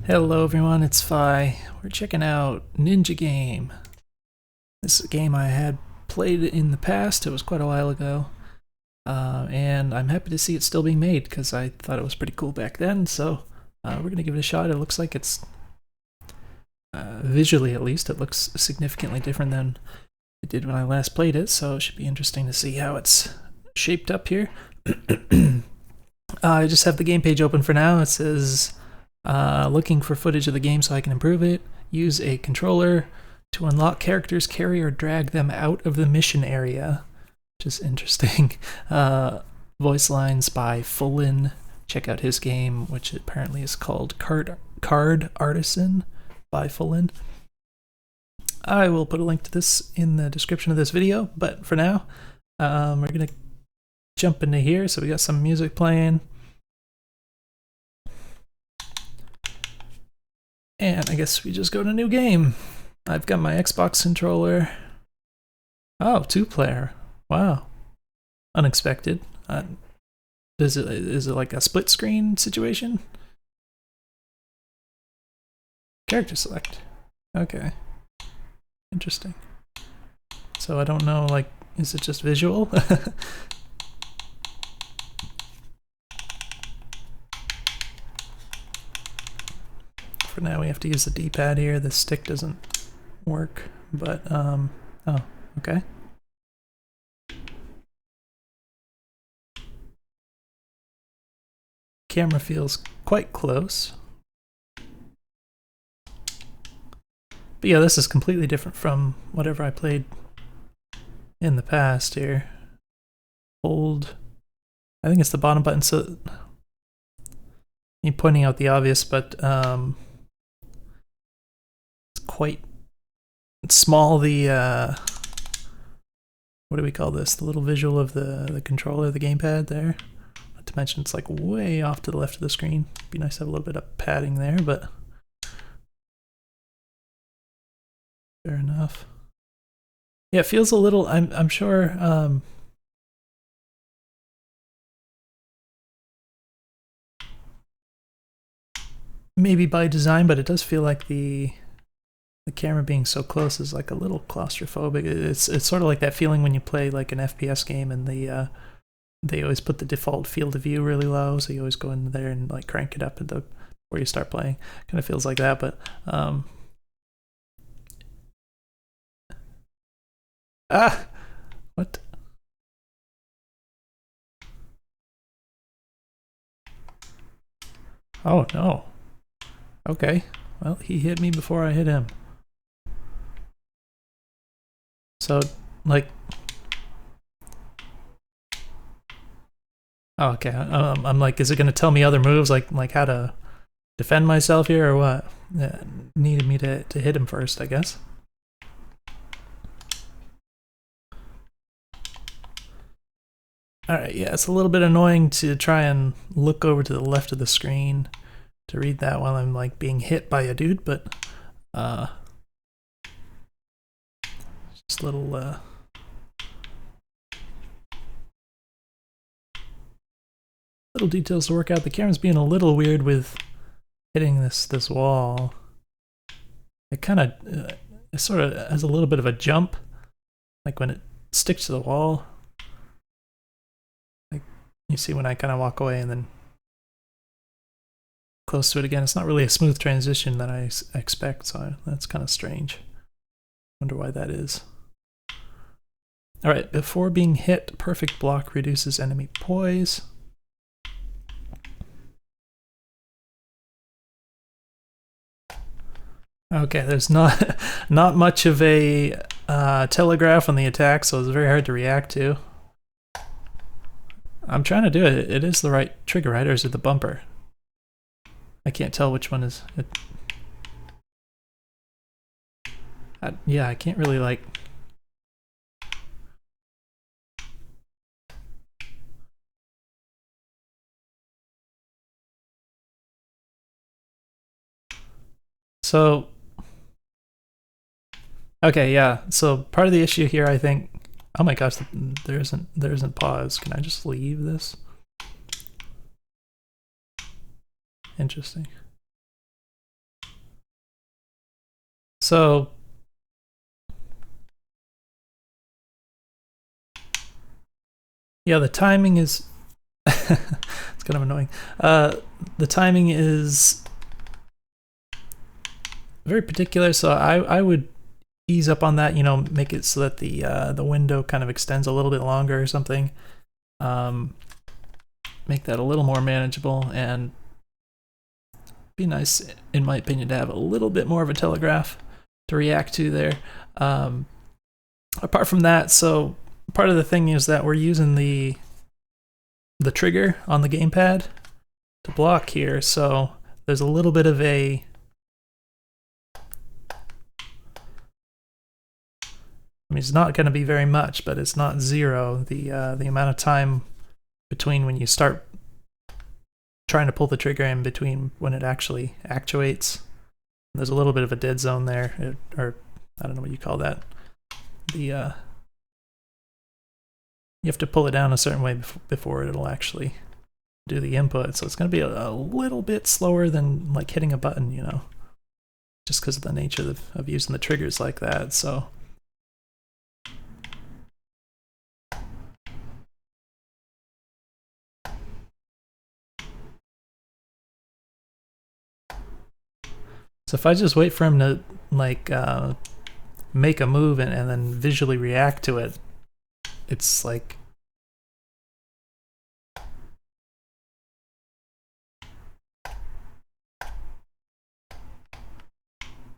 Hello everyone, it's Fi. We're checking out Ninja Game. This is a game I had played in the past. It was quite a while ago. And I'm happy to see it still being made because I thought it was pretty cool back then. So we're going to give it a shot. It looks like it's, visually at least, it looks significantly different than it did when I last played it. So it should be interesting to see how it's shaped up here. I just have the game page open for now. It says... looking for footage of the game so I can improve it. Use a controller to unlock characters, carry or drag them out of the mission area, which is interesting. Voice lines by Fullin. Check out his game, which apparently is called Card Artisan by Fullin. I will put a link to this in the description of this video, but for now, we're going to jump into here. So we got some music playing. And I guess we just go to new game. I've got my Xbox controller. Oh, 2-player. Wow. Unexpected. Is it like a split screen situation? Character select. Okay. Interesting. So I don't know, like, is it just visual? For now we have to use the D-pad here. The stick doesn't work, but oh, okay. Camera feels quite close. But yeah, this is completely different from whatever I played in the past here. Hold, I think it's the bottom button, so I'm pointing out the obvious, but quite small, the what do we call this, the little visual of the controller, the gamepad there. Not to mention it's like way off to the left of the screen. Be nice to have a little bit of padding there, but fair enough. Yeah, it feels a little, I'm sure maybe by design, but it does feel like the camera being so close is like a little claustrophobic. It's sort of like that feeling when you play like an FPS game and they always put the default field of view really low, so you always go in there and like crank it up before you start playing. Kind of feels like that, but what? Oh no. Okay. Well, he hit me before I hit him. So, like, oh, okay. I'm like, is it gonna tell me other moves, like how to defend myself here, or what? Needed me to hit him first, I guess. All right, yeah, it's a little bit annoying to try and look over to the left of the screen to read that while I'm like being hit by a dude, but just little details to work out. The camera's being a little weird with hitting this wall. It kind of it sort of has a little bit of a jump, like when it sticks to the wall. Like you see when I kind of walk away and then close to it again. It's not really a smooth transition that I expect, so that's kind of strange. Wonder why that is. All right, before being hit, perfect block reduces enemy poise. Okay, there's not much of a telegraph on the attack, so it's very hard to react to. I'm trying to do it. It is the right trigger, right? Or is it the bumper? I can't tell which one is it. Yeah, I can't really like... So... Okay, yeah. So part of the issue here, I think... Oh my gosh, there isn't pause. Can I just leave this? Interesting. So yeah, the timing is it's kind of annoying. The timing is very particular, so I would ease up on that. You know, make it so that the window kind of extends a little bit longer or something. Make that a little more manageable, and be nice, in my opinion, to have a little bit more of a telegraph to react to there. Apart from that, so part of the thing is that we're using the trigger on the gamepad to block here, so there's a little bit of a I mean, it's not going to be very much, but it's not zero. The amount of time between when you start trying to pull the trigger and between when it actually actuates, there's a little bit of a dead zone there, or I don't know what you call that. You have to pull it down a certain way before it'll actually do the input, so it's going to be a little bit slower than like hitting a button, you know, just because of the nature of using the triggers like that. So if I just wait for him to like make a move and then visually react to it, it's like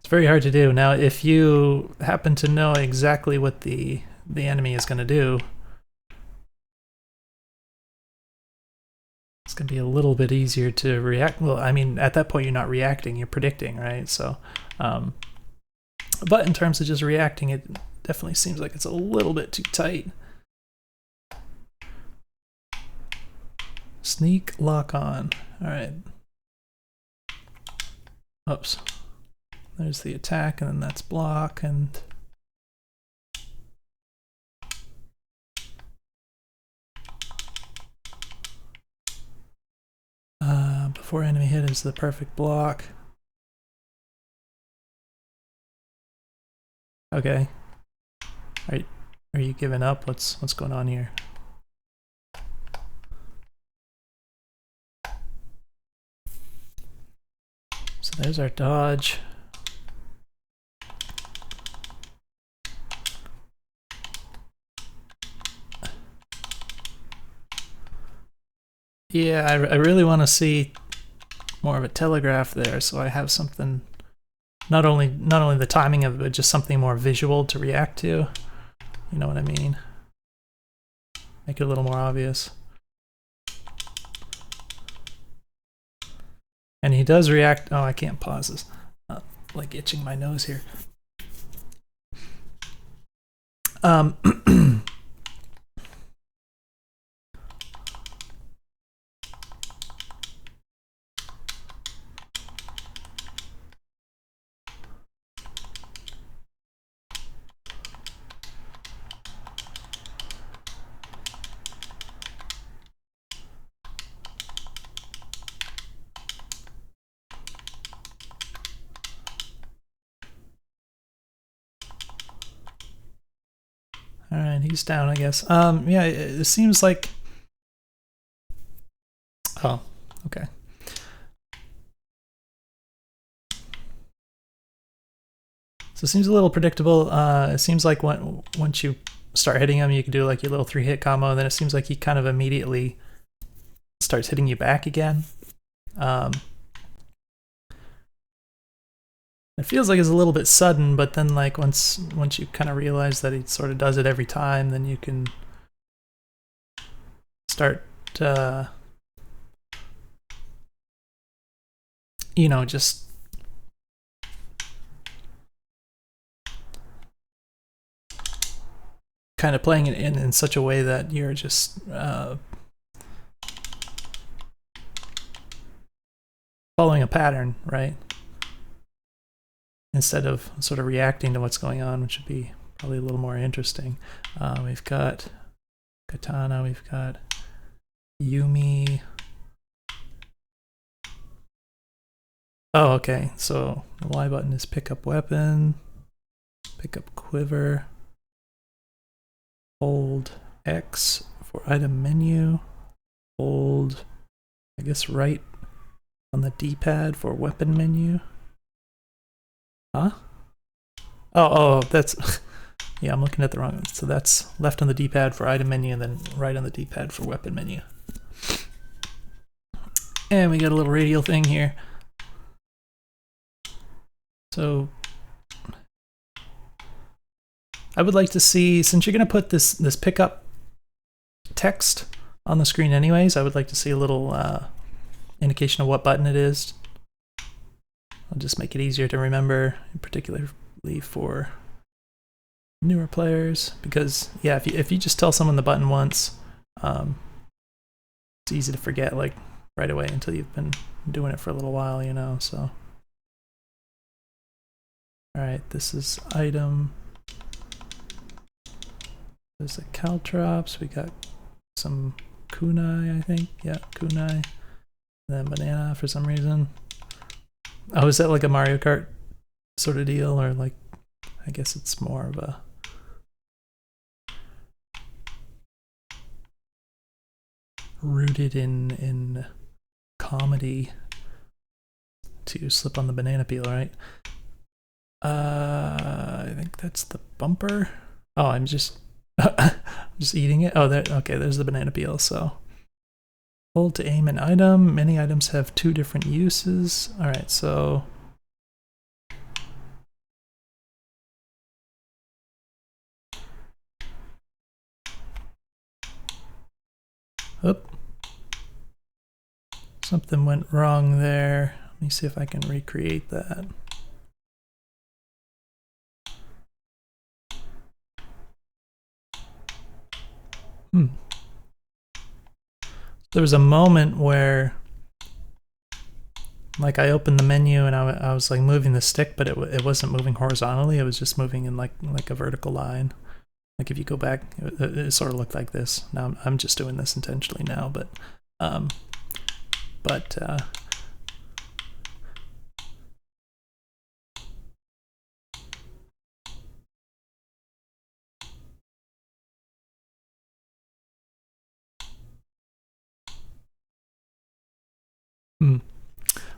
it's very hard to do. Now, if you happen to know exactly what the enemy is going to do, it's going to be a little bit easier to react. Well, I mean, at that point, you're not reacting, you're predicting, right? So, but in terms of just reacting, it definitely seems like it's a little bit too tight. Sneak, lock on. All right. Oops. There's the attack, and then that's block, and before enemy hit is the perfect block. Okay. Are you giving up? What's going on here? So there's our dodge. Yeah, I really want to see more of a telegraph there, so I have something, not only the timing of it, but just something more visual to react to. You know what I mean? Make it a little more obvious. And he does react. Oh, I can't pause this. Like itching my nose here. All right, he's down, I guess. Yeah, it seems like. Oh, okay. So it seems a little predictable. It seems like once you start hitting him, you can do like your little 3-hit combo, and then it seems like he kind of immediately starts hitting you back again. It feels like it's a little bit sudden, but then like once you kind of realize that he sort of does it every time, then you can start you know, just kind of playing it in such a way that you're just following a pattern, right? Instead of sort of reacting to what's going on, which would be probably a little more interesting. We've got Katana, we've got Yumi. Oh, okay. So the Y button is pick up weapon, pick up quiver, hold X for item menu, hold, I guess, right on the D-pad for weapon menu. Huh? Oh, that's... yeah, I'm looking at the wrong one. So that's left on the D-pad for item menu and then right on the D-pad for weapon menu. And we got a little radial thing here. So I would like to see, since you're going to put this pickup text on the screen anyways, I would like to see a little indication of what button it is. I'll just make it easier to remember, particularly for newer players, because yeah, if you just tell someone the button once, it's easy to forget like right away until you've been doing it for a little while, you know. So all right, this is item. There's the caltrops. We got some kunai, I think. Yeah, kunai. And then banana for some reason. Oh, is that like a Mario Kart sort of deal, or like, I guess it's more of a rooted in comedy to slip on the banana peel, right? I think that's the bumper. Oh, I'm just just eating it. Oh, there. Okay, there's the banana peel. So hold to aim an item. Many items have 2 different uses. All right, so oop. Something went wrong there. Let me see if I can recreate that. There was a moment where like I opened the menu and I was like moving the stick, but it wasn't moving horizontally. It was just moving in like a vertical line. Like if you go back, it sort of looked like this. Now I'm just doing this intentionally now, but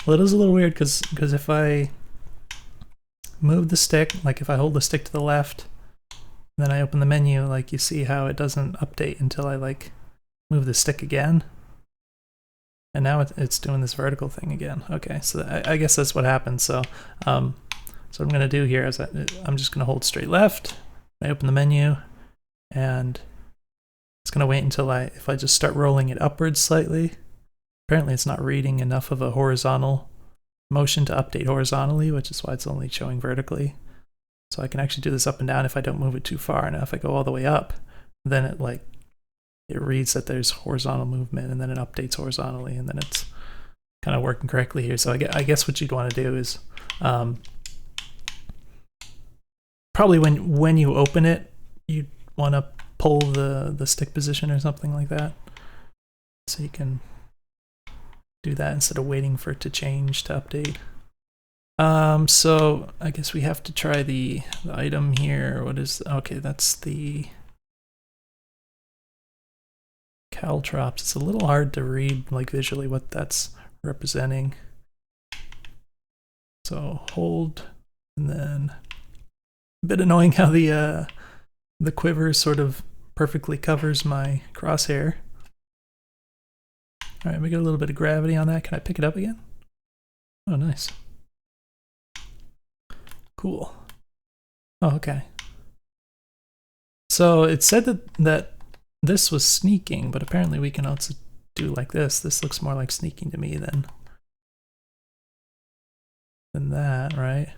well, it is a little weird because if I move the stick, like if I hold the stick to the left, and then I open the menu, like you see how it doesn't update until I like move the stick again. And now it's doing this vertical thing again. Okay, so I guess that's what happens. So so what I'm gonna do here is I'm just gonna hold straight left. I open the menu, and it's gonna wait until if I just start rolling it upwards slightly. Apparently it's not reading enough of a horizontal motion to update horizontally, which is why it's only showing vertically. So I can actually do this up and down if I don't move it too far. Now if I go all the way up, then it reads that there's horizontal movement, and then it updates horizontally, and then it's kind of working correctly here. So I guess what you'd want to do is probably when you open it, you'd want to pull the stick position or something like that, so you can do that instead of waiting for it to change to update. So I guess we have to try the item here. What is, okay, that's the caltrops. It's a little hard to read like visually what that's representing. So hold, and then a bit annoying how the quiver sort of perfectly covers my crosshair. All right, we got a little bit of gravity on that. Can I pick it up again? Oh, nice. Cool. Oh, okay. So it said that this was sneaking, but apparently we can also do like this. This looks more like sneaking to me than that, right?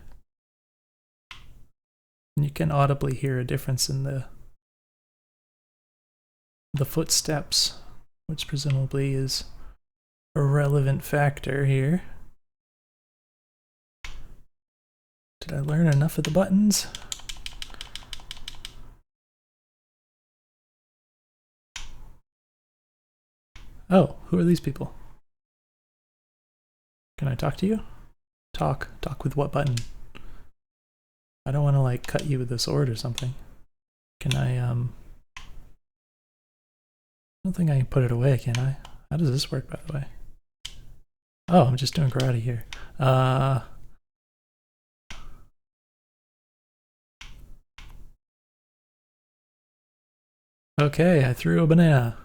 And you can audibly hear a difference in the footsteps, which presumably is a relevant factor here. Did I learn enough of the buttons? Oh, who are these people? Can I talk to you? Talk with what button? I don't want to like cut you with a sword or something. Can I I don't think I can put it away, can I? How does this work, by the way? Oh, I'm just doing karate here. Okay, I threw a banana.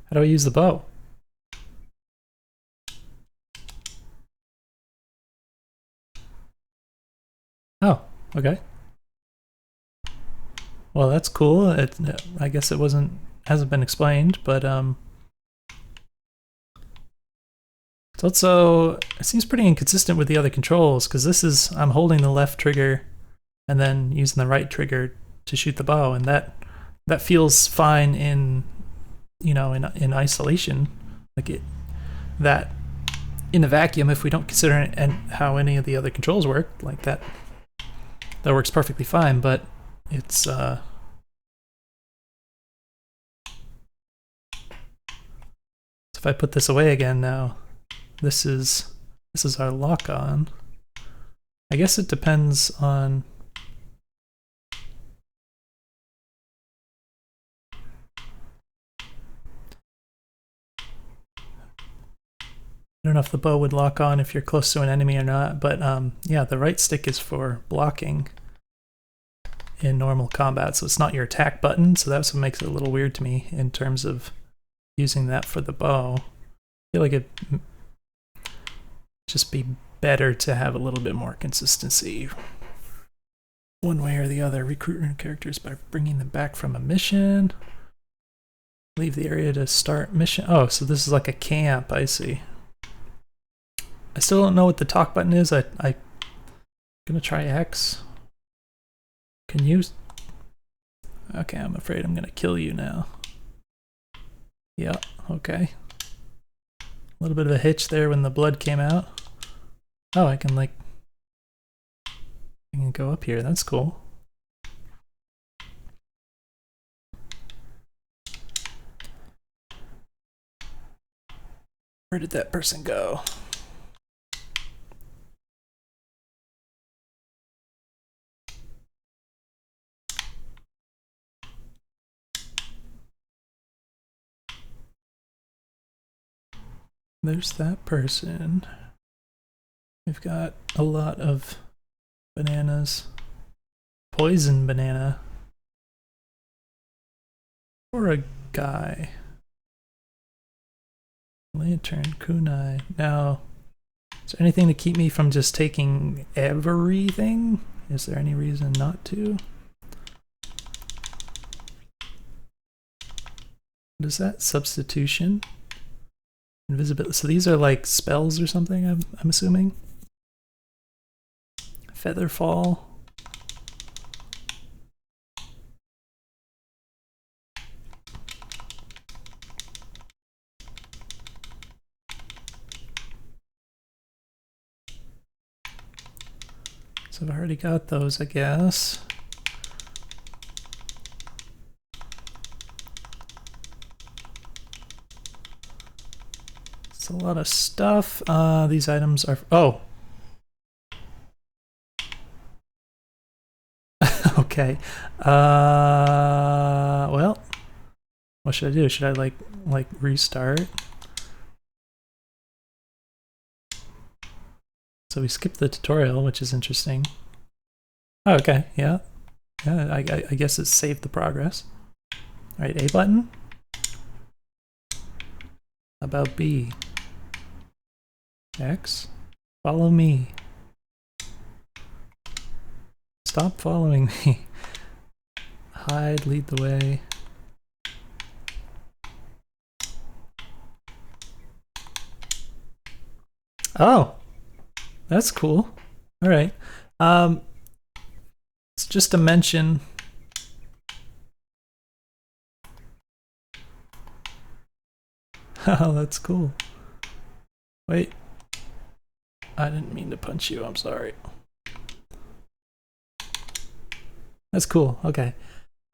How do I use the bow? Oh, okay. Well, that's cool. I guess it hasn't been explained, but it's also, it seems pretty inconsistent with the other controls, because I'm holding the left trigger and then using the right trigger to shoot the bow, and that feels fine in in isolation, that in a vacuum, if we don't consider it and how any of the other controls work, like that works perfectly fine. But it's so if I put this away again now, this is our lock on. I guess it depends on I don't know if the bow would lock on if you're close to an enemy or not, but yeah, the right stick is for blocking in normal combat, so it's not your attack button, so that's what makes it a little weird to me in terms of using that for the bow. I feel like it'd just be better to have a little bit more consistency one way or the other. Recruit new characters by bringing them back from a mission. Leave the area to start mission. Oh, so this is like a camp, I see. I still don't know what the talk button is. I'm gonna try X. Can you? Okay, I'm afraid I'm gonna kill you now. Yeah, okay. A little bit of a hitch there when the blood came out. Oh, I can go up here. That's cool. Where did that person go? There's that person. We've got a lot of bananas. Poison banana. Or a guy. Lantern, kunai. Now, is there anything to keep me from just taking everything? Is there any reason not to? What is that? Substitution? Invisibility. So these are like spells or something, I'm assuming? Featherfall. So I've already got those, I guess. It's a lot of stuff. These items are... Oh! Okay. Well, what should I do? Should I like restart? So we skipped the tutorial, which is interesting. Oh, okay, yeah. Yeah, I guess it saved the progress. All right, A button. How about B? X. Follow me. Stop following me. Hide, lead the way. Oh, that's cool. All right. It's just a mention. Oh, that's cool. Wait. I didn't mean to punch you. I'm sorry. That's cool. Okay.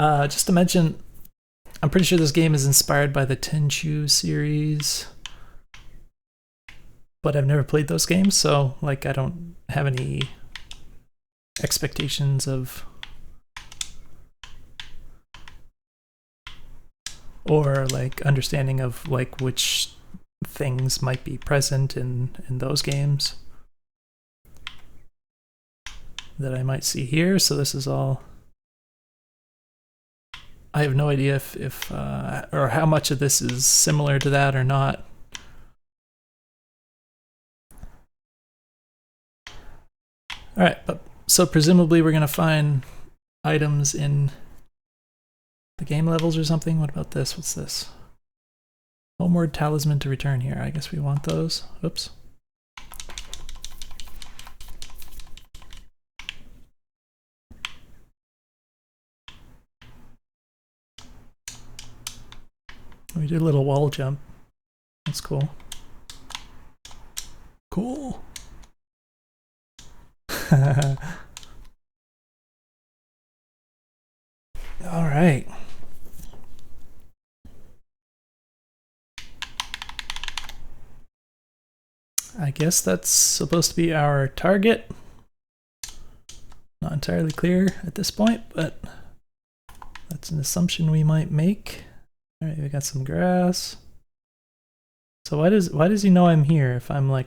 Just to mention, I'm pretty sure this game is inspired by the Tenchu series. but I've never played those games, so like I don't have any expectations of or like understanding of like which things might be present in those games that I might see here. So this is all, I have no idea if or how much of this is similar to that or not. All right, but so presumably we're gonna find items in the game levels or something. What about this? What's this? Homeward talisman to return here. I guess we want those. Oops. We did a little wall jump. That's cool. Cool. All right. I guess that's supposed to be our target. Not entirely clear at this point, but that's an assumption we might make. All right, we got some grass. So why does he know I'm here? If I'm like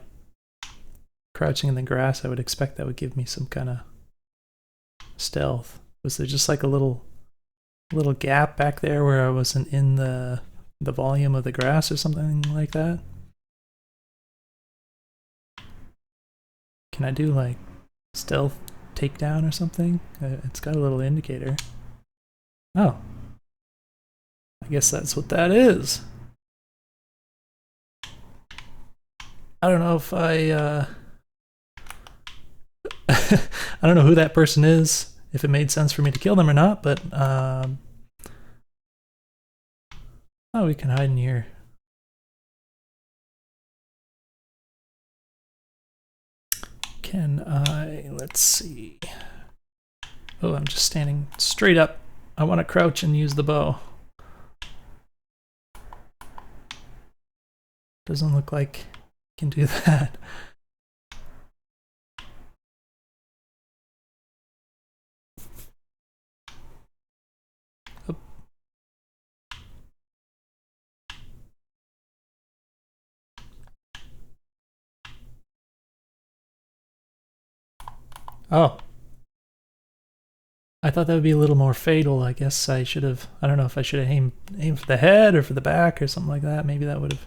crouching in the grass, I would expect that would give me some kind of stealth. Was there just like a little gap back there where I wasn't in the volume of the grass or something like that? Can I do like stealth takedown or something? It's got a little indicator. Oh. I guess that's what that is. I don't know if I I don't know who that person is, if it made sense for me to kill them or not, but oh, we can hide in here. Can I, let's see. Oh, I'm just standing straight up. I want to crouch and use the bow. Doesn't look like I can do that. Oh. I thought that would be a little more fatal. I guess I should have, I don't know if I should have aimed for the head or for the back or something like that. Maybe that would have.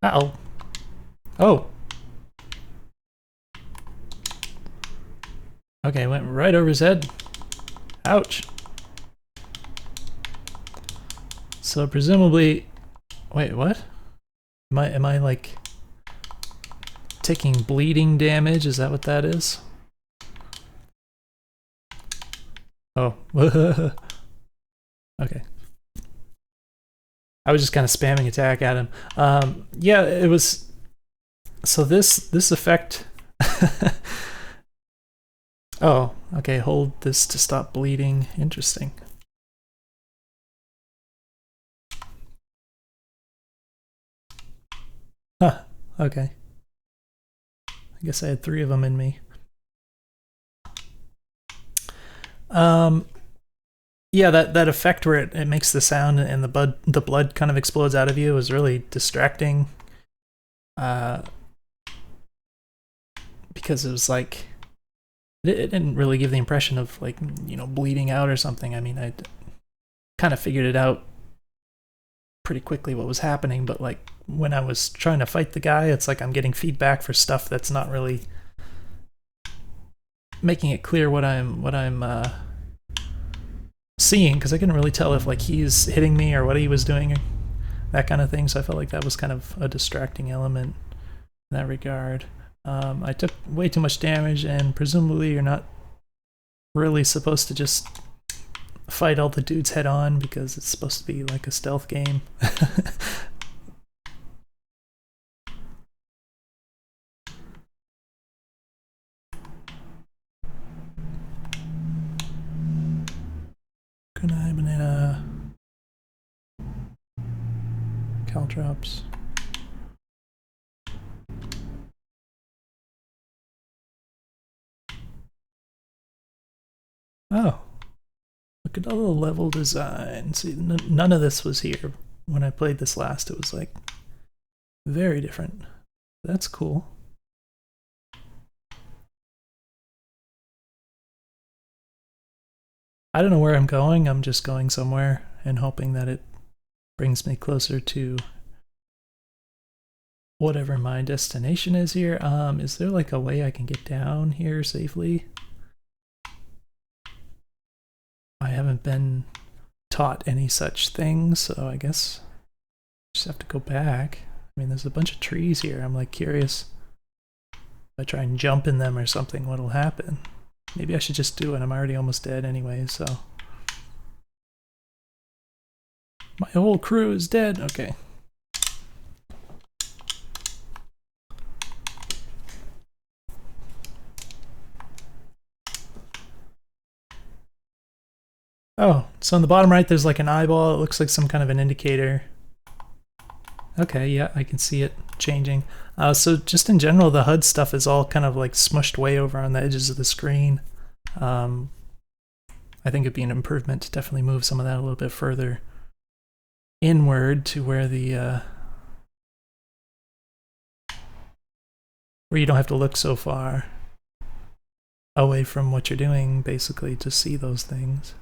Uh-oh. Oh. Okay, went right over his head. Ouch. So presumably, wait, what? Am I like taking bleeding damage? Is that what that is? Oh. Okay. I was just kind of spamming attack at him. Yeah, it was. So this effect. Oh, okay. Hold this to stop bleeding. Interesting. Huh. Okay. I guess I had 3 of them in me. Yeah, that effect where it makes the sound and the blood kind of explodes out of you was really distracting. Because it was like it didn't really give the impression of like, you know, bleeding out or something. I mean, I kind of figured it out pretty quickly what was happening, but like when I was trying to fight the guy, it's like I'm getting feedback for stuff that's not really making it clear what I'm seeing, because I couldn't really tell if like he's hitting me or what he was doing, that kind of thing. So I felt like that was kind of a distracting element in that regard. I took way too much damage, and presumably you're not really supposed to just fight all the dudes head on because it's supposed to be like a stealth game. Good night, banana. Caltrops. Oh, look at all the level design. See, none of this was here when I played this last. It was like very different. That's cool. I don't know where I'm going. I'm just going somewhere and hoping that it brings me closer to whatever my destination is here. Is there like a way I can get down here safely? I haven't been taught any such thing, so I guess I just have to go back. I mean, there's a bunch of trees here. I'm like curious if I try and jump in them or something, what'll happen. Maybe I should just do it. I'm already almost dead anyway, so. My whole crew is dead. Okay. Oh, so on the bottom right, there's like an eyeball. It looks like some kind of an indicator. Okay, yeah, I can see it changing. So just in general, the HUD stuff is all kind of like smushed way over on the edges of the screen. I think it'd be an improvement to definitely move some of that a little bit further inward to where the where you don't have to look so far away from what you're doing, basically, to see those things.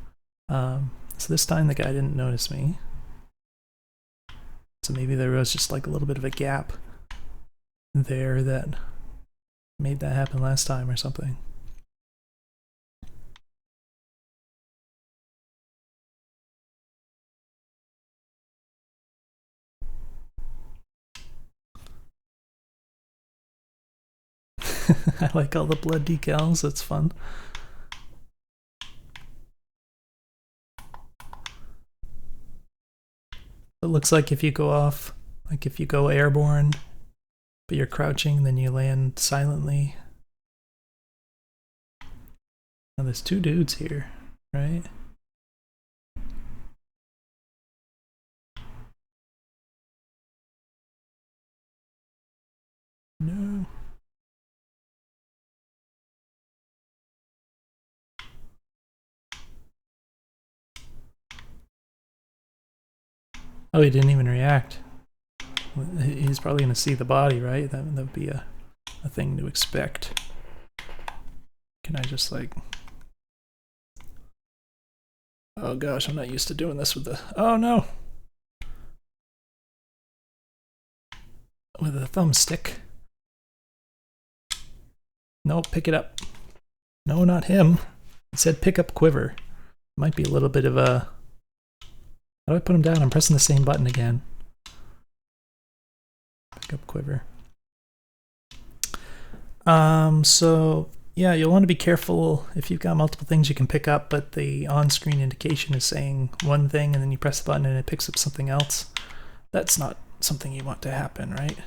So this time the guy didn't notice me. So maybe there was just like a little bit of a gap there that made that happen last time or something. I like all the blood decals, that's fun. It looks like if you go off, like if you go airborne, but you're crouching, then you land silently. Now there's two dudes here, right? No. Oh, he didn't even react. He's probably going to see the body, right? That would be a thing to expect. Can I just like... Oh gosh, I'm not used to doing this with the... Oh no! With a thumbstick. No, pick it up. No, not him. It said pick up quiver. Might be a little bit of a... How do I put him down? I'm pressing the same button again. Pick up quiver. So yeah, you'll want to be careful if you've got multiple things you can pick up, but the on-screen indication is saying one thing and then you press the button and it picks up something else. That's not something you want to happen, right?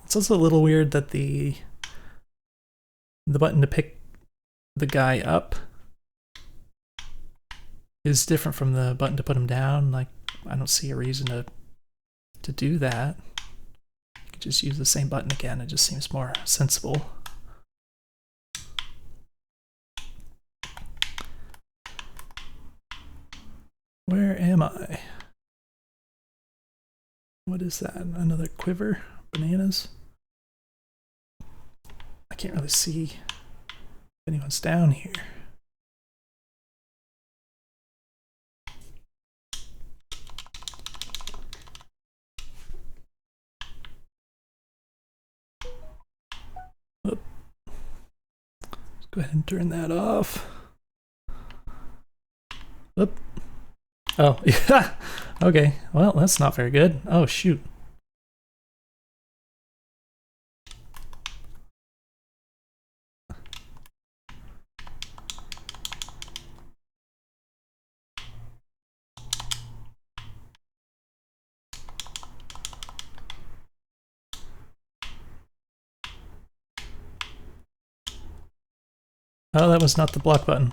It's also a little weird that the button to pick the guy up is different from the button to put him down. Like, I don't see a reason to do that. You could just use the same button again. It just seems more sensible. Where am I? What is that? Another quiver? Bananas? I can't really see if anyone's down here. Let's go ahead and turn that off. Oop. Oh, yeah. Okay, well, that's not very good. Oh, shoot. Oh, that was not the block button.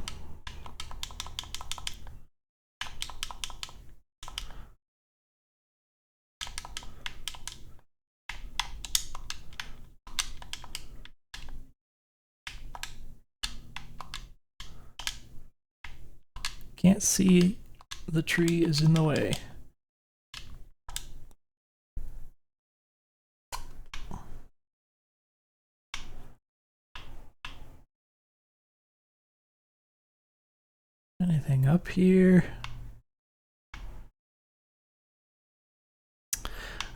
Can't see, the tree is in the way. Anything up here?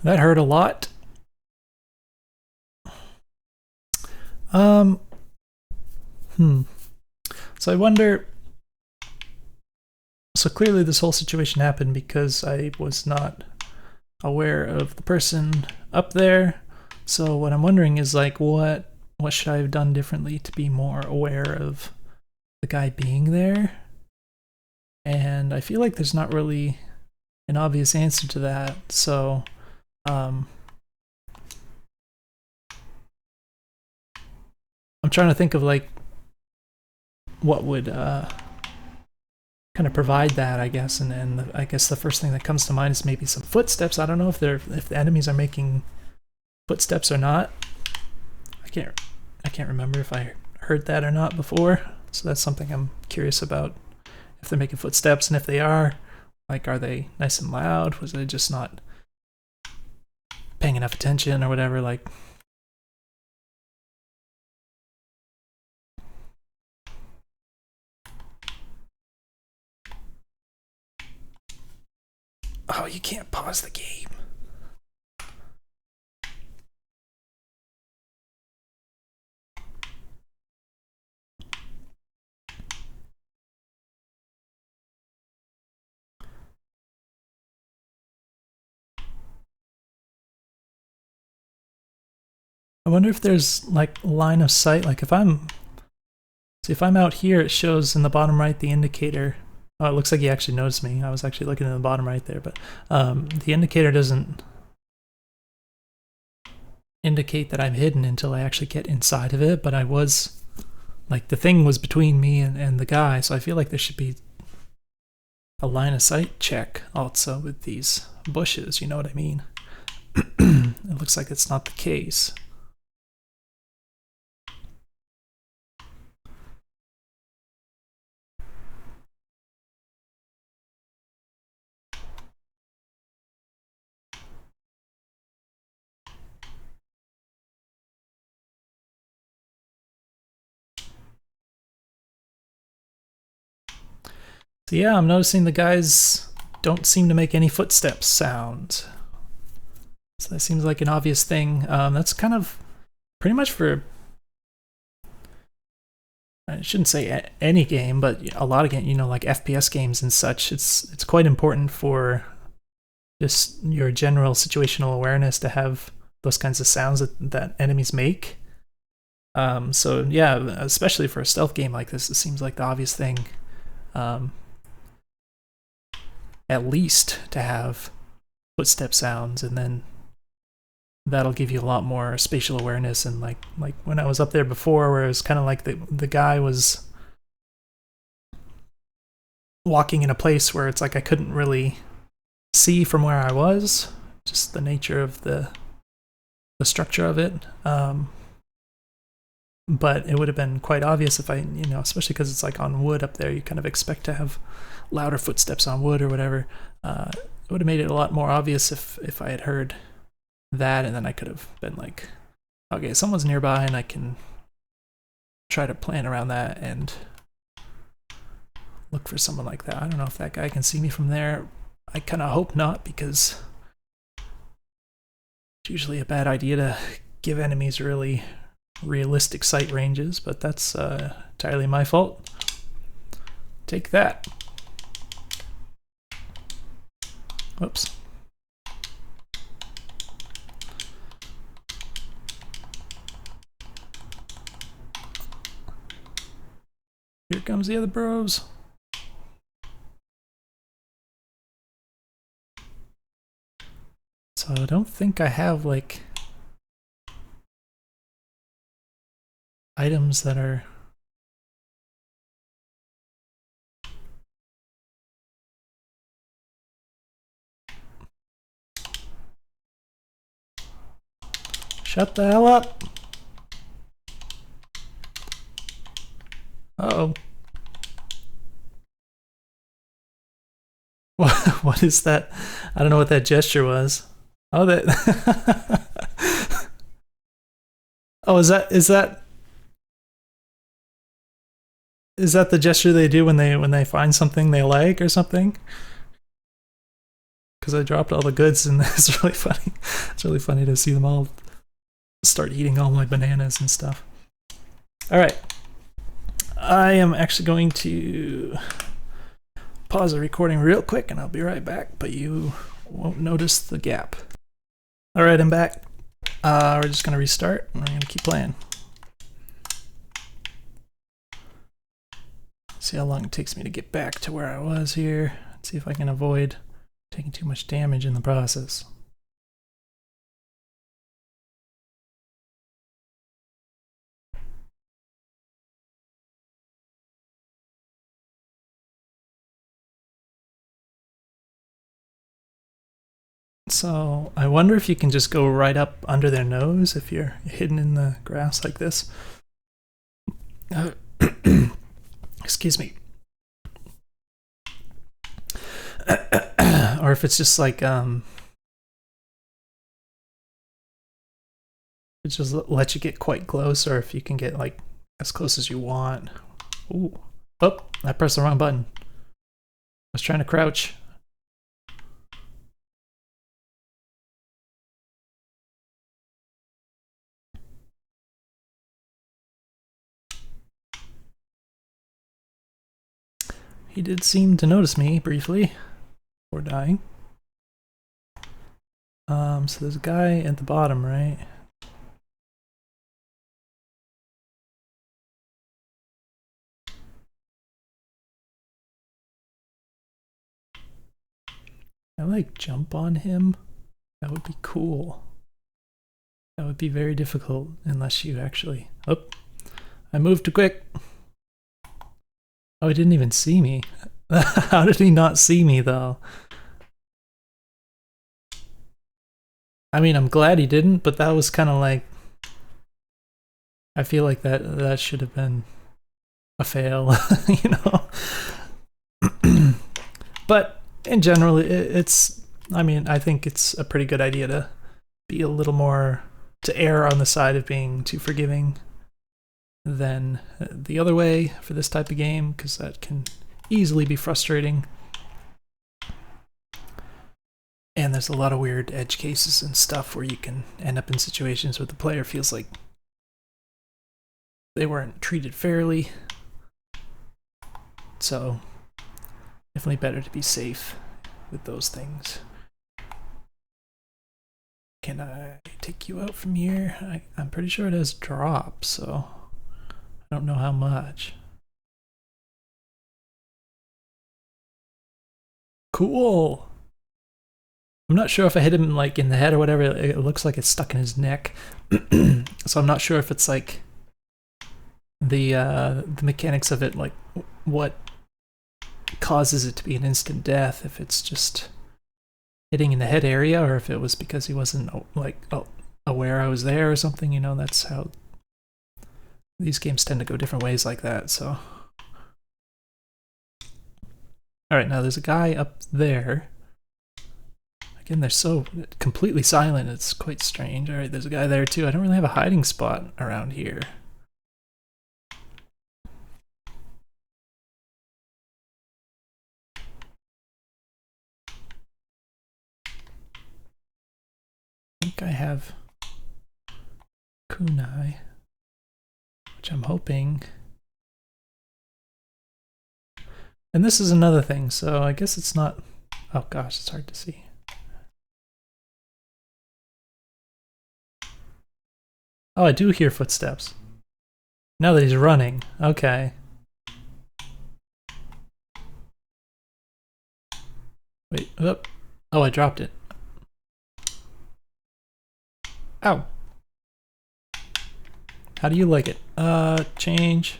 That hurt a lot. So I wonder, so clearly this whole situation happened because I was not aware of the person up there. So what I'm wondering is like, what should I have done differently to be more aware of the guy being there? And I feel like there's not really an obvious answer to that. So I'm trying to think of like what would kind of provide that, I guess. And I guess the first thing that comes to mind is maybe some footsteps. I don't know if the enemies are making footsteps or not. I can't remember if I heard that or not before. So that's something I'm curious about. If they're making footsteps, and if they are, like, are they nice and loud? Was I just not paying enough attention or whatever? Like, oh, you can't pause the game. I wonder if there's like line of sight. Like if I'm out here, it shows in the bottom right the indicator. Oh, it looks like he actually noticed me. I was actually looking in the bottom right there, but the indicator doesn't indicate that I'm hidden until I actually get inside of it. But I was, like, the thing was between me and the guy, so I feel like there should be a line of sight check also with these bushes. You know what I mean? It looks like it's not the case. So yeah, I'm noticing the guys don't seem to make any footsteps sound. So that seems like an obvious thing. That's kind of pretty much for, I shouldn't say any game, but a lot of games, you know, like FPS games and such. It's quite important for just your general situational awareness to have those kinds of sounds that enemies make. So yeah, especially for a stealth game like this, it seems like the obvious thing. At least to have footstep sounds, and then that'll give you a lot more spatial awareness. And like when I was up there before, where it was kind of like the guy was walking in a place where it's like I couldn't really see from where I was, just the nature of the structure of it. But it would have been quite obvious if I, you know, especially because it's like on wood up there, you kind of expect to have louder footsteps on wood or whatever. It would have made it a lot more obvious if I had heard that, and then I could have been like, okay, someone's nearby, and I can try to plan around that and look for someone like that. I don't know if that guy can see me from there. I kind of hope not, because it's usually a bad idea to give enemies really realistic sight ranges, but that's entirely my fault. Take that. Whoops. Here comes the other bros. So I don't think I have like items that are shut the hell up. Uh-oh. What is that? I don't know what that gesture was. Oh, that. Oh, is that the gesture they do when they find something they like or something? Because I dropped all the goods and it's really funny. It's really funny to see them all start eating all my bananas and stuff. All right, I am actually going to pause the recording real quick and I'll be right back, but you won't notice the gap. All right, I'm back. We're just gonna restart and we're gonna keep playing. See how long it takes me to get back to where I was here. Let's see if I can avoid taking too much damage in the process. So I wonder if you can just go right up under their nose if you're hidden in the grass like this. Excuse me. Or if it's just like it just lets you get quite close, or if you can get like as close as you want. Ooh. Oh, I pressed the wrong button. I was trying to crouch. He did seem to notice me briefly before dying. So there's a guy at the bottom, right? I like jump on him. That would be cool. That would be very difficult unless you actually... Oh, I moved too quick. Oh, he didn't even see me. How did he not see me, though? I mean, I'm glad he didn't, but that was kind of like... I feel like that should have been a fail, you know? But in general, it's... I mean, I think it's a pretty good idea to be a little more... to err on the side of being too forgiving than the other way for this type of game, because that can easily be frustrating. And there's a lot of weird edge cases and stuff where you can end up in situations where the player feels like they weren't treated fairly. So definitely better to be safe with those things. Can I take you out from here? I'm pretty sure it has drop, so I don't know how much. Cool. I'm not sure if I hit him like in the head or whatever. It looks like it's stuck in his neck. So I'm not sure if it's like the mechanics of it, like what causes it to be an instant death, if it's just hitting in the head area or if it was because he wasn't like aware I was there or something, you know. That's how these games tend to go different ways like that. So all right, now there's a guy up there. Again, they're so completely silent, it's quite strange. All right, there's a guy there too. I don't really have a hiding spot around here. I think I have kunai, which I'm hoping. And this is another thing, so I guess it's not... Oh gosh, it's hard to see. Oh, I do hear footsteps. Now that he's running. Okay. Wait, oh, I dropped it. Ow. How do you like it? Change.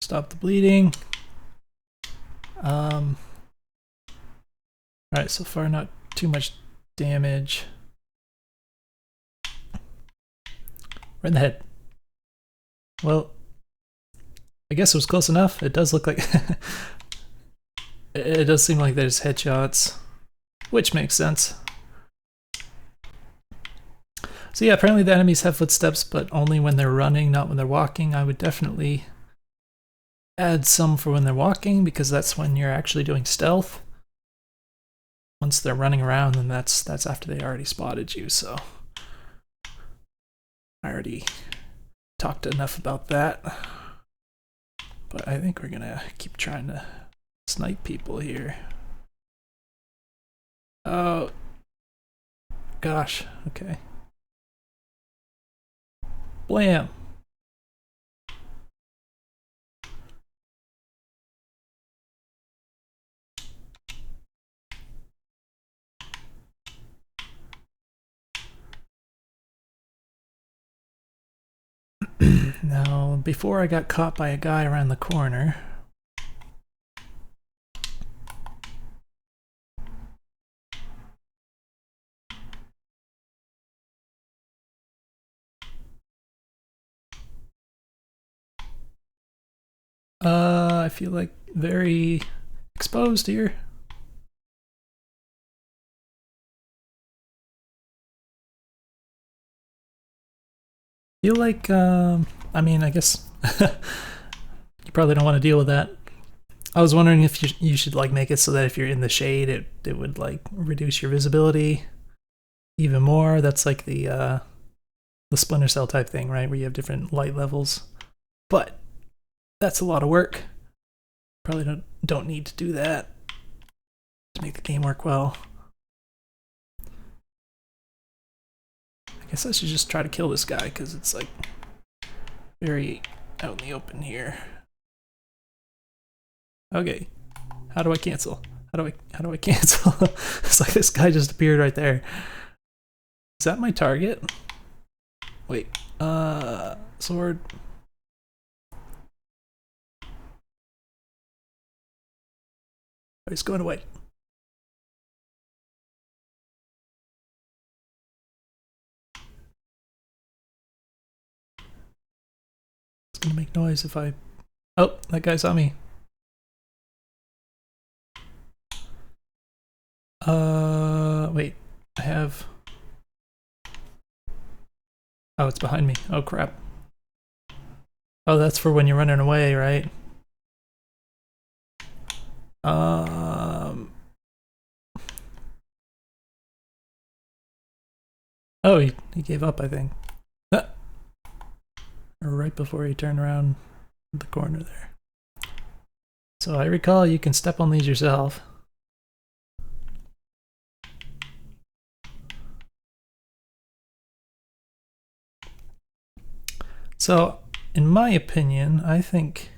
Stop the bleeding. Alright, so far not too much damage. Right in the head. Well, I guess it was close enough. It does look like... it does seem like there's headshots, which makes sense. So yeah, apparently the enemies have footsteps, but only when they're running, not when they're walking. I would definitely add some for when they're walking, because that's when you're actually doing stealth. Once they're running around, then that's after they already spotted you, so... I already talked enough about that. But I think we're gonna keep trying to snipe people here. Oh... gosh, okay. Blam! Now, before I got caught by a guy around the corner... I feel like very exposed here. Feel like, I mean, I guess you probably don't want to deal with that. I was wondering if you should like make it so that if you're in the shade, it would like reduce your visibility even more. That's like the Splinter Cell type thing, right? Where you have different light levels. But that's a lot of work. Probably don't need to do that to make the game work well. I guess I should just try to kill this guy because it's like very out in the open here. Okay, how do I cancel? How do I cancel? It's like this guy just appeared right there. Is that my target? Wait, sword. Oh, he's going away. It's gonna make noise if I... Oh, that guy saw me. Wait, I have... Oh, it's behind me. Oh, crap. Oh, that's for when you're running away, right? Oh, he gave up, I think. Right before he turned around the corner there. So I recall you can step on these yourself. So, in my opinion, I think...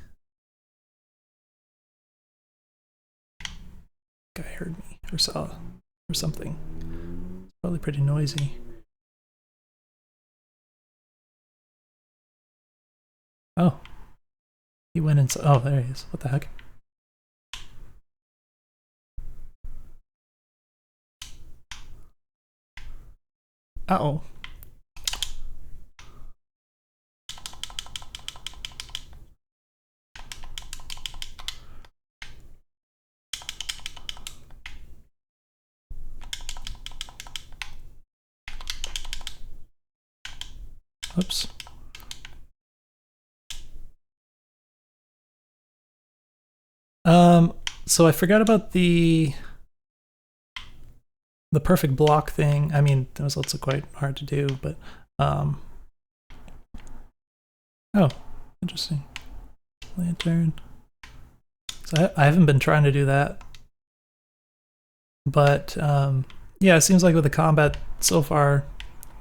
guy heard me or saw or something. It's probably pretty noisy. Oh. He went inside. Oh, there he is. What the heck? Uh-oh. Oops. So I forgot about the perfect block thing. I mean, that was also quite hard to do, but oh, interesting. Lantern. So I haven't been trying to do that, but yeah, it seems like with the combat so far,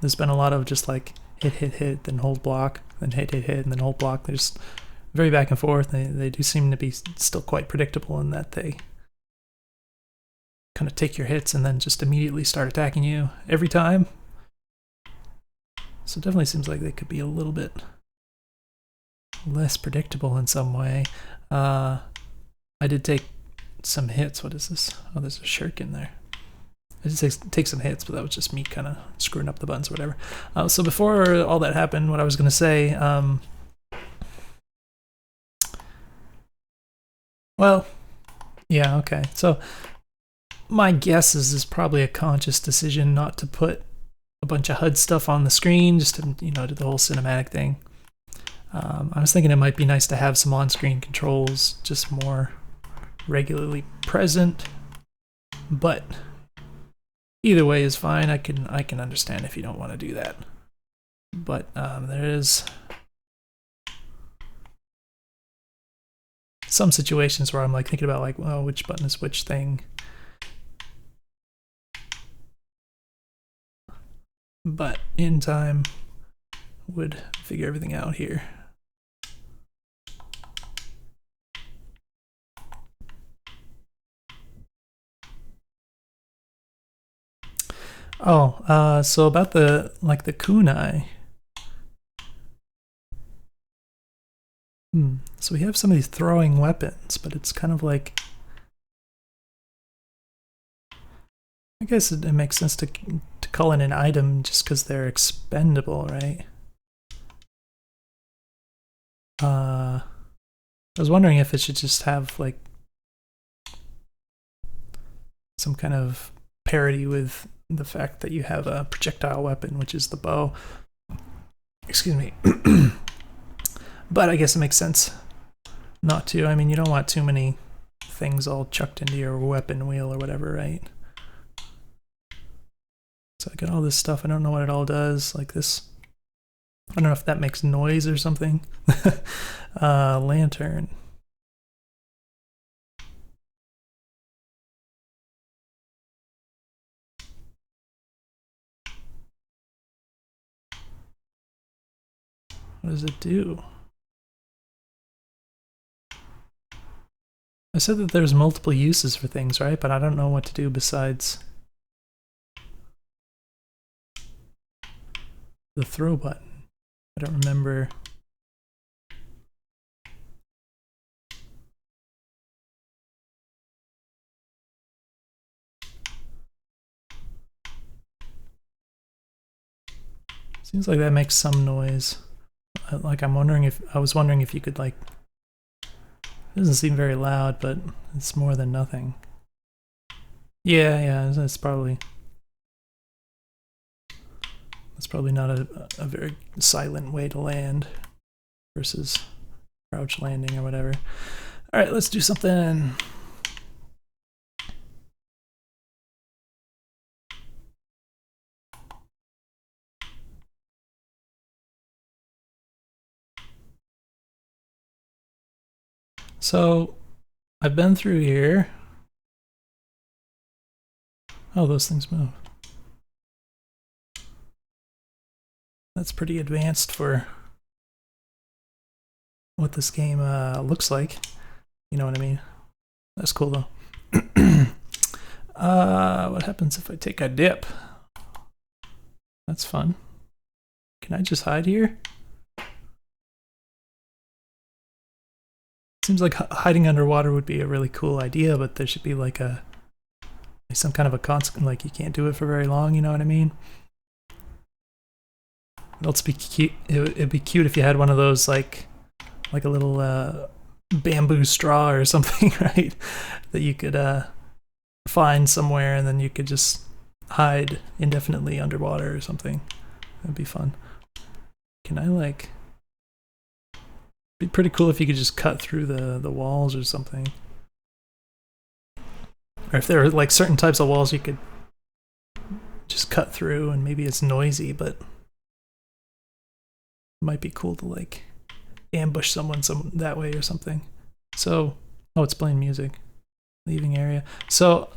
there's been a lot of just like hit, then hold block, then hit, and then hold block. There's very back and forth. They do seem to be still quite predictable in that they kind of take your hits and then just immediately start attacking you every time. So it definitely seems like they could be a little bit less predictable in some way. I did take some hits. What is this? Oh, there's a shuriken there. It takes some hits, but that was just me kind of screwing up the buttons or whatever. So before all that happened, what I was going to say, well, yeah, okay. So my guess is this is probably a conscious decision not to put a bunch of HUD stuff on the screen, just to, do the whole cinematic thing. I was thinking it might be nice to have some on-screen controls just more regularly present, but either way is fine. I can understand if you don't want to do that. But there is some situations where I'm like thinking about like, well, which button is which thing. But in time would figure everything out here. Oh, so about the kunai. So we have some of these throwing weapons, but it's kind of like, I guess it makes sense to call it an item just because they're expendable, right? I was wondering if it should just have like some kind of parity with the fact that you have a projectile weapon, which is the bow. Excuse me. But I guess it makes sense not to. I mean, you don't want too many things all chucked into your weapon wheel or whatever, right? So I got all this stuff. I don't know what it all does. Like this. I don't know if that makes noise or something. Lantern. What does it do? I said that there's multiple uses for things, right? But I don't know what to do besides the throw button. I don't remember. Seems like that makes some noise. Like I was wondering if you could like. It doesn't seem very loud, but it's more than nothing. Yeah, it's probably. That's probably not a very silent way to land versus crouch landing or whatever. All right, let's do something. So I've been through here. Oh, those things move. That's pretty advanced for what this game looks like. You know what I mean? That's cool though. What happens if I take a dip? That's fun. Can I just hide here? Seems like hiding underwater would be a really cool idea, but there should be like some kind of a consequence, like you can't do it for very long, you know what I mean? It'd be cute. It'd be cute if you had one of those like a little bamboo straw or something, right? That you could find somewhere and then you could just hide indefinitely underwater or something. That'd be fun. Can I like? It'd be pretty cool if you could just cut through the walls or something. Or if there were like certain types of walls you could just cut through, and maybe it's noisy, but it might be cool to like ambush someone that way or something. So, oh, it's playing music. Leaving area. So,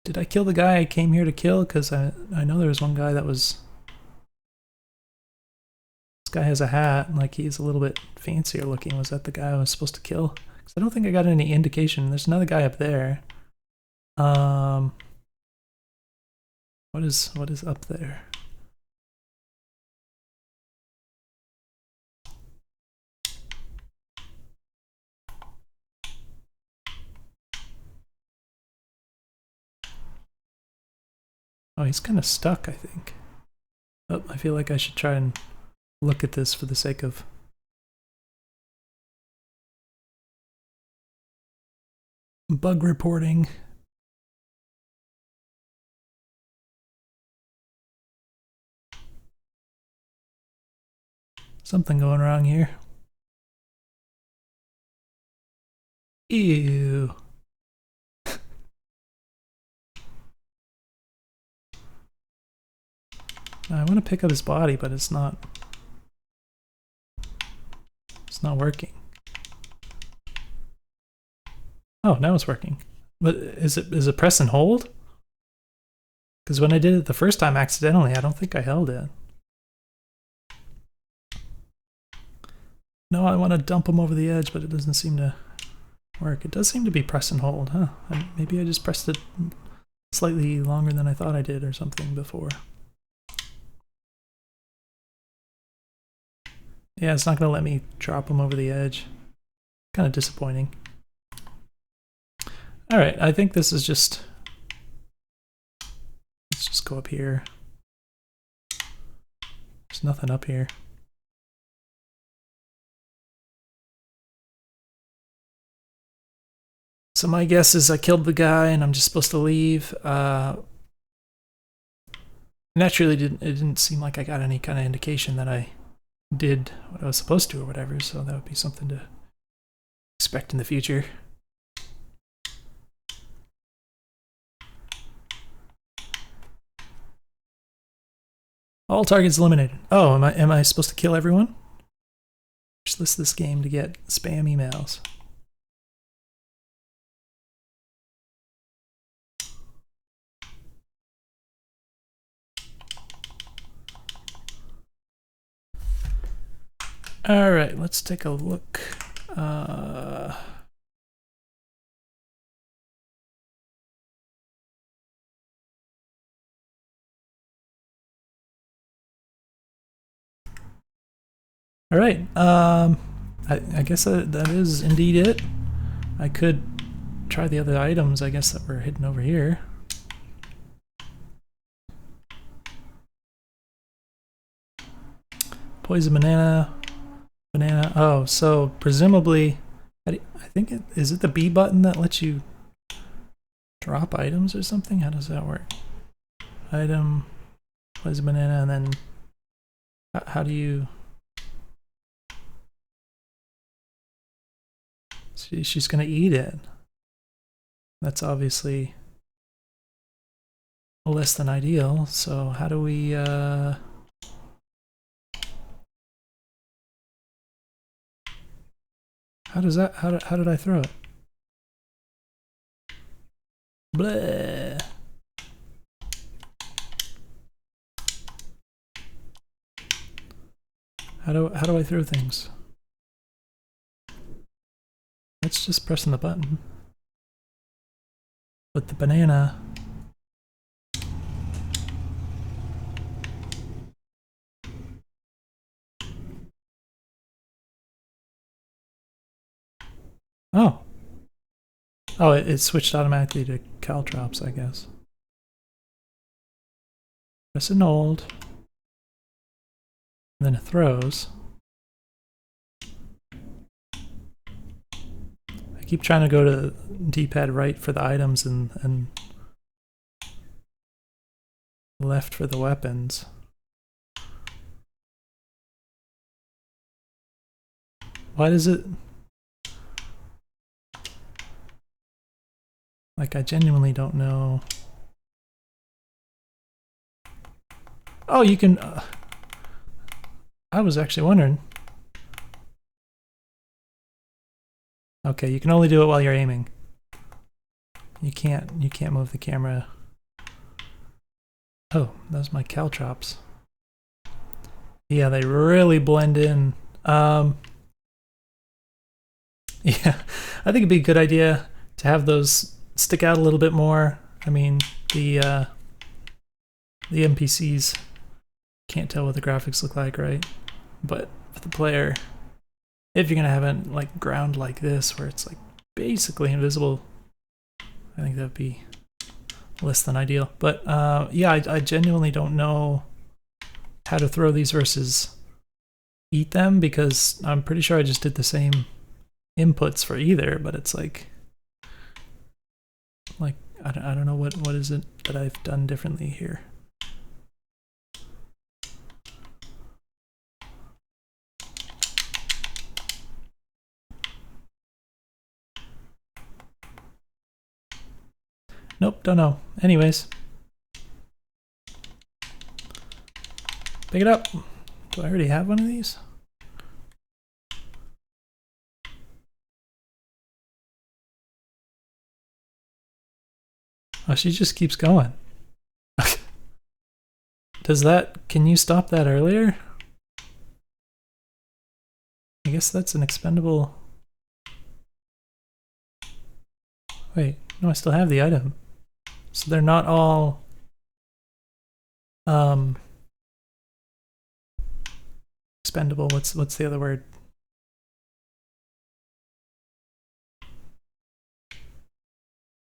did I kill the guy I came here to kill? Because I know there was one guy that was. This guy has a hat, like he's a little bit fancier looking. Was that the guy I was supposed to kill? Because I don't think I got any indication. There's another guy up there. What is up there? Oh, he's kind of stuck, I think. Oh, I feel like I should try and look at this for the sake of bug reporting. Something going wrong here. Ew. I want to pick up his body, but it's not working. Oh, now it's working. But is it press and hold? Because when I did it the first time accidentally, I don't think I held it. No, I want to dump him over the edge, but it doesn't seem to work. It does seem to be press and hold, huh? Maybe I just pressed it slightly longer than I thought I did or something before. Yeah, it's not going to let me drop him over the edge. Kind of disappointing. Alright, I think this is just... Let's just go up here. There's nothing up here. So my guess is I killed the guy and I'm just supposed to leave. Naturally, it didn't seem like I got any kind of indication that I did what I was supposed to or whatever, so that would be something to expect in the future. All targets eliminated. Oh, am I supposed to kill everyone? Just list this game to get spam emails. All right, let's take a look. All right, I guess that is indeed it. I could try the other items, I guess, that were hidden over here. Poison banana. Oh, so presumably, I think is it the B button that lets you drop items or something? How does that work? Item, poison banana, and then how do you? She's gonna eat it. That's obviously less than ideal. So how do we? How does that? How did I throw it? Bleh. How do I throw things? It's just pressing the button. But the banana. Oh. Oh, it switched automatically to caltrops, I guess. Press and hold. And then it throws. I keep trying to go to D-pad right for the items and left for the weapons. Why does it... Like, I genuinely don't know. Oh, you can... I was actually wondering. Okay, you can only do it while you're aiming. You can't move the camera. Oh, those are my caltrops. Yeah, they really blend in. Yeah, I think it'd be a good idea to have those stick out a little bit more. I mean, the NPCs can't tell what the graphics look like, right? But for the player, if you're gonna have it like ground like this, where it's like basically invisible, I think that'd be less than ideal. But yeah, I genuinely don't know how to throw these versus eat them, because I'm pretty sure I just did the same inputs for either, but it's like I don't know what is it that I've done differently here. Nope, don't know. Anyways. Pick it up. Do I already have one of these? Oh, she just keeps going. Does that... Can you stop that earlier? I guess that's an expendable... Wait, no, I still have the item. So they're not all... expendable. What's the other word?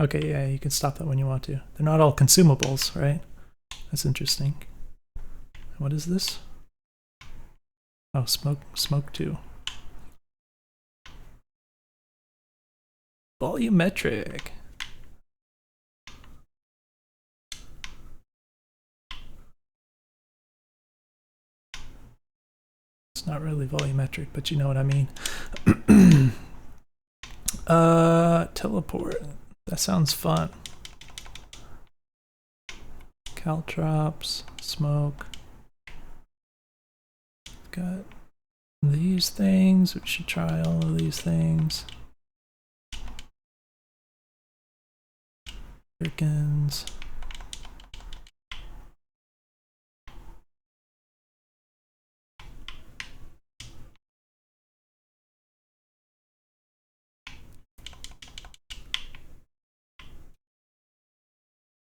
Okay, yeah, you can stop that when you want to. They're not all consumables, right? That's interesting. What is this? Oh, smoke 2. Volumetric. It's not really volumetric, but you know what I mean. Teleport. That sounds fun. Caltrops, smoke. Got these things. We should try all of these things. Perkins.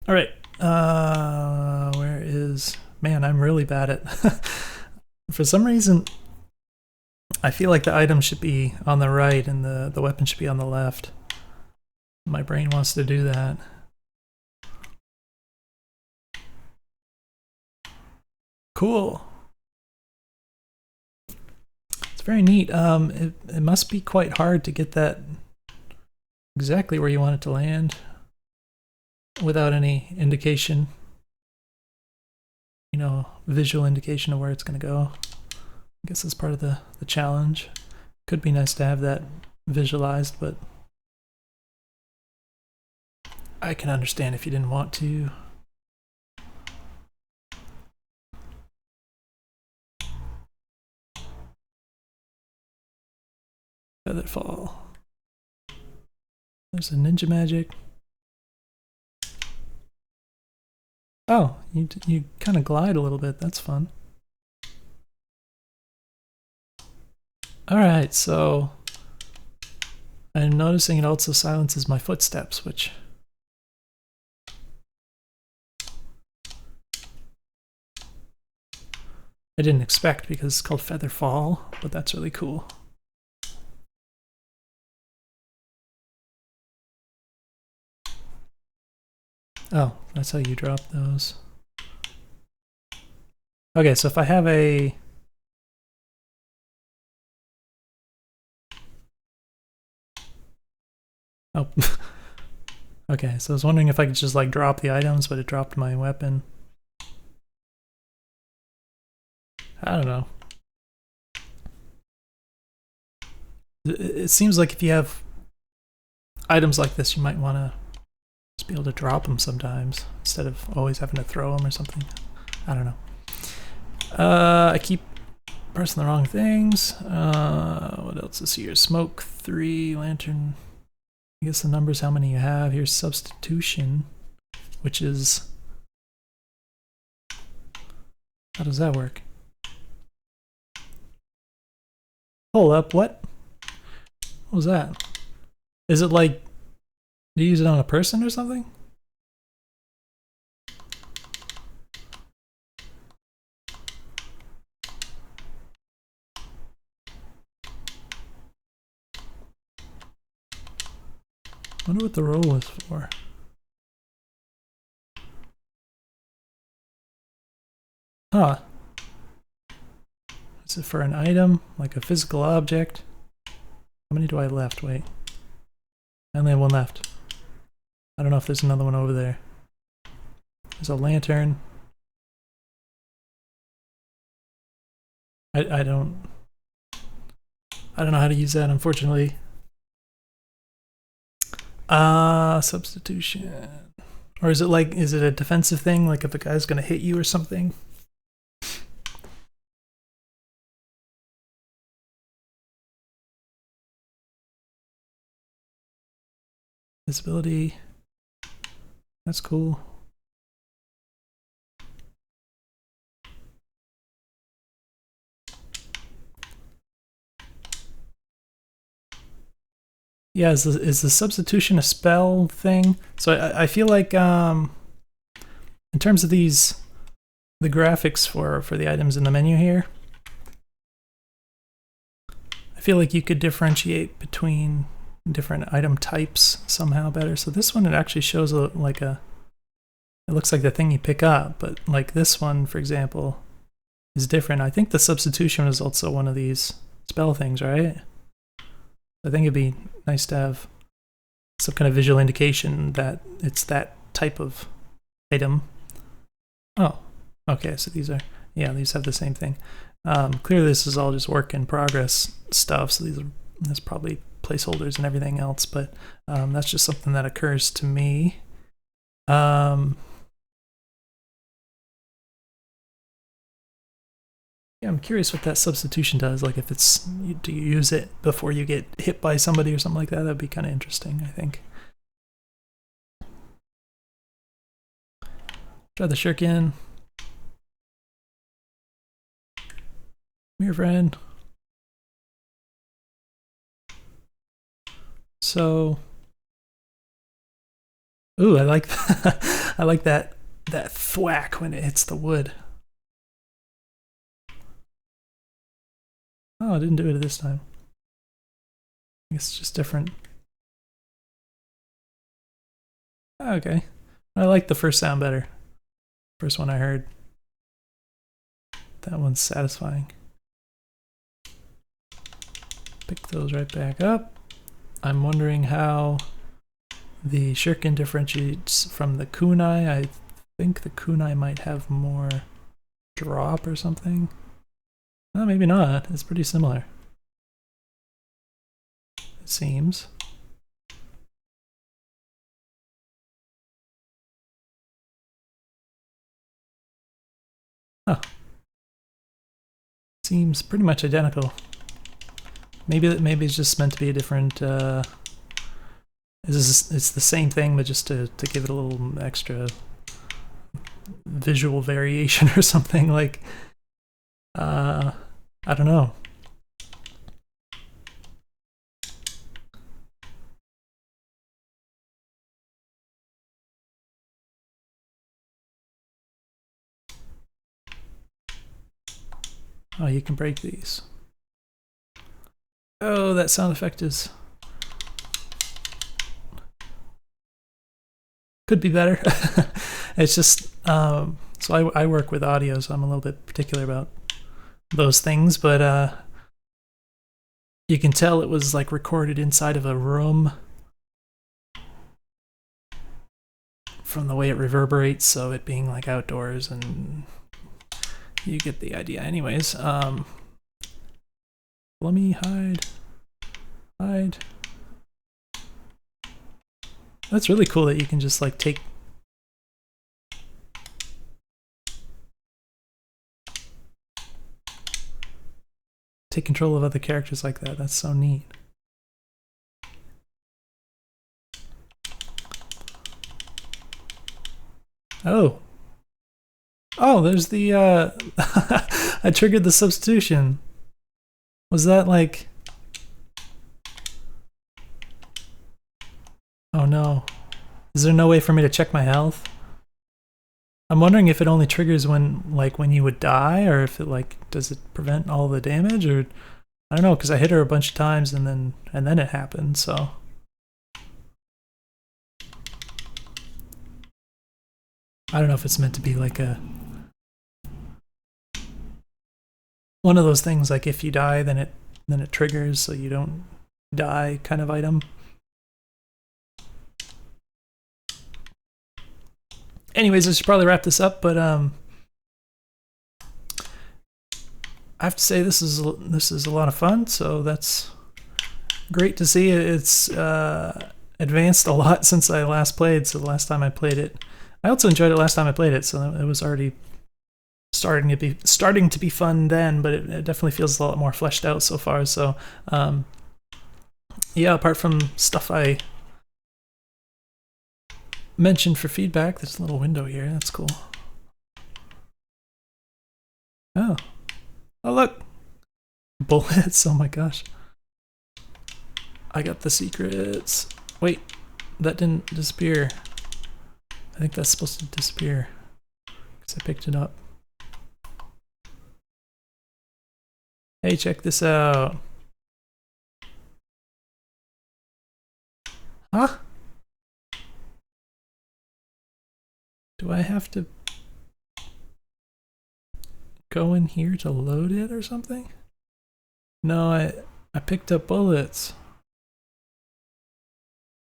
All right. Where is... Man, I'm really bad at... For some reason, I feel like the item should be on the right and the weapon should be on the left. My brain wants to do that. Cool. It's very neat. It must be quite hard to get that exactly where you want it to land without any indication, you know, visual indication of where it's going to go. I guess that's part of the challenge. Could be nice to have that visualized, but I can understand if you didn't want to. Featherfall. There's a ninja magic. Oh, you kind of glide a little bit. That's fun. Alright, so I'm noticing it also silences my footsteps, which I didn't expect because it's called Featherfall, but that's really cool. Oh, that's how you drop those. Okay, so if I have a... Oh. Okay, so I was wondering if I could just like drop the items, but it dropped my weapon. I don't know. It seems like if you have items like this, you might want to just be able to drop them sometimes instead of always having to throw them or something. I don't know. I keep pressing the wrong things. What else is here? Smoke 3, lantern. I guess the number's how many you have. Here's substitution, which is... How does that work? Hold up, what? What was that? Is it like... Do you use it on a person or something? I wonder what the roll is for. Huh. Is it for an item, like a physical object? How many do I have left? Wait. I only have one left. I don't know if there's another one over there. There's a lantern. I don't know how to use that, unfortunately. Substitution. Or is it a defensive thing, like if a guy's gonna hit you or something? Visibility. That's cool. Yeah, is the substitution a spell thing? So I feel like in terms of the graphics for the items in the menu here, I feel like you could differentiate between different item types somehow better. So this one, it actually shows it looks like the thing you pick up, but like this one, for example, is different. I think the substitution is also one of these spell things, right? I think it'd be nice to have some kind of visual indication that it's that type of item. Oh, okay, so these have the same thing. Clearly this is all just work in progress stuff, so there's probably placeholders and everything else, but that's just something that occurs to me. Yeah, I'm curious what that substitution does. Like, if do you use it before you get hit by somebody or something like that? That'd be kind of interesting, I think. Try the shuriken. Come here, friend. So, ooh, I like that. I like that thwack when it hits the wood. Oh, I didn't do it this time. I guess it's just different. Okay. I like the first sound better. First one I heard. That one's satisfying. Pick those right back up. I'm wondering how the shuriken differentiates from the kunai. I think the kunai might have more drop or something. Well, maybe not. It's pretty similar, it seems. Huh. Seems pretty much identical. Maybe it's just meant to be a different. It's the same thing, but just to give it a little extra visual variation or something. Like, I don't know. Oh, you can break these. Oh, that sound effect is... could be better. It's just... so I work with audio, so I'm a little bit particular about those things, but you can tell it was like recorded inside of a room from the way it reverberates, so it being like outdoors, and you get the idea. Anyways, let me hide. That's really cool that you can just like take control of other characters like that. That's so neat. Oh, there's the I triggered the substitution. Was that like... oh no. Is there no way for me to check my health? I'm wondering if it only triggers when you would die, or if it like, does it prevent all the damage, or I don't know, because I hit her a bunch of times and then it happened, so. I don't know if it's meant to be like a one of those things like if you die, then it triggers so you don't die kind of item. Anyways, I should probably wrap this up, but I have to say this is a lot of fun, so that's great to see. It's advanced a lot since I last played, so the last time I played it. I also enjoyed it last time I played it, so it was already starting to be fun then, but it definitely feels a lot more fleshed out so far. So yeah, apart from stuff I mentioned for feedback, there's a little window here, that's cool. Oh look, bullets. Oh my gosh, I got the secrets. Wait, that didn't disappear. I think that's supposed to disappear because I picked it up. Hey, check this out. Huh? Do I have to go in here to load it or something? No, I picked up bullets.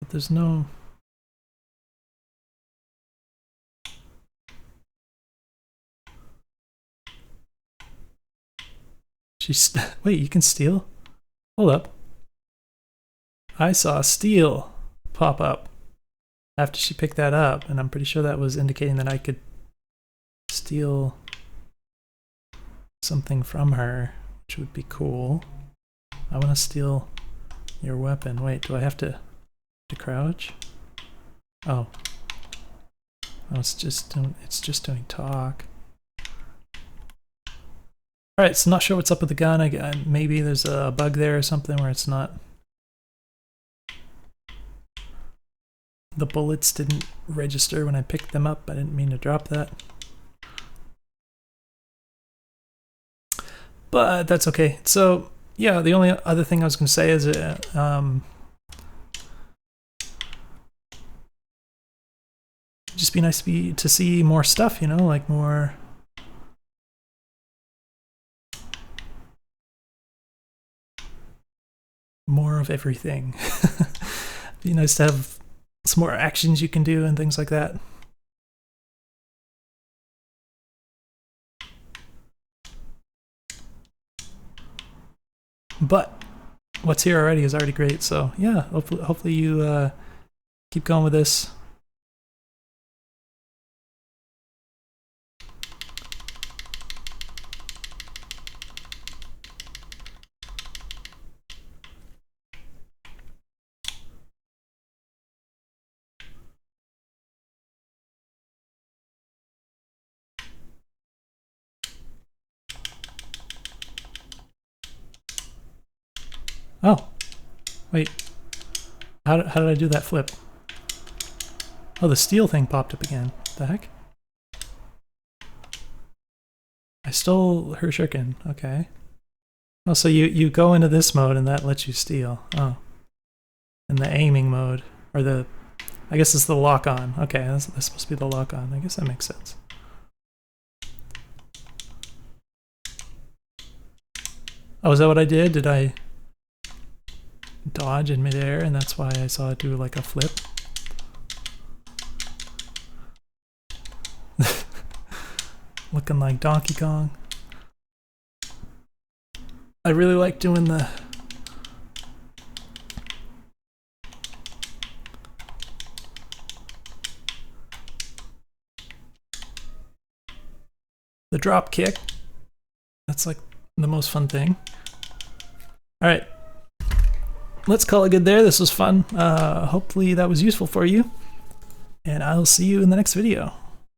But there's no... Wait, you can steal? Hold up. I saw steel pop up after she picked that up, and I'm pretty sure that was indicating that I could steal something from her, which would be cool. I want to steal your weapon. Wait, do I have to crouch? Oh, it's just doing talk. Alright, so not sure what's up with the gun. Maybe there's a bug there or something where it's not... The bullets didn't register when I picked them up. I didn't mean to drop that. But that's okay. So, yeah, the only other thing I was going to say is... just be nice to see more stuff, you know, like more... more of everything. Be nice to have some more actions you can do and things like that. But what's here already is already great, so yeah, hopefully you keep going with this. Oh, wait, how did I do that flip? Oh, the steel thing popped up again. What the heck? I stole her shuriken. Okay. Oh, so you go into this mode and that lets you steal. Oh. In the aiming mode. Or the... I guess it's the lock-on. Okay, that's supposed to be the lock-on. I guess that makes sense. Oh, is that what I did? Did I dodge in midair and that's why I saw it do like a flip? Looking like Donkey Kong. I really like doing the drop kick. That's like the most fun thing. Alright, let's call it good there. This was fun. Hopefully that was useful for you, and I'll see you in the next video.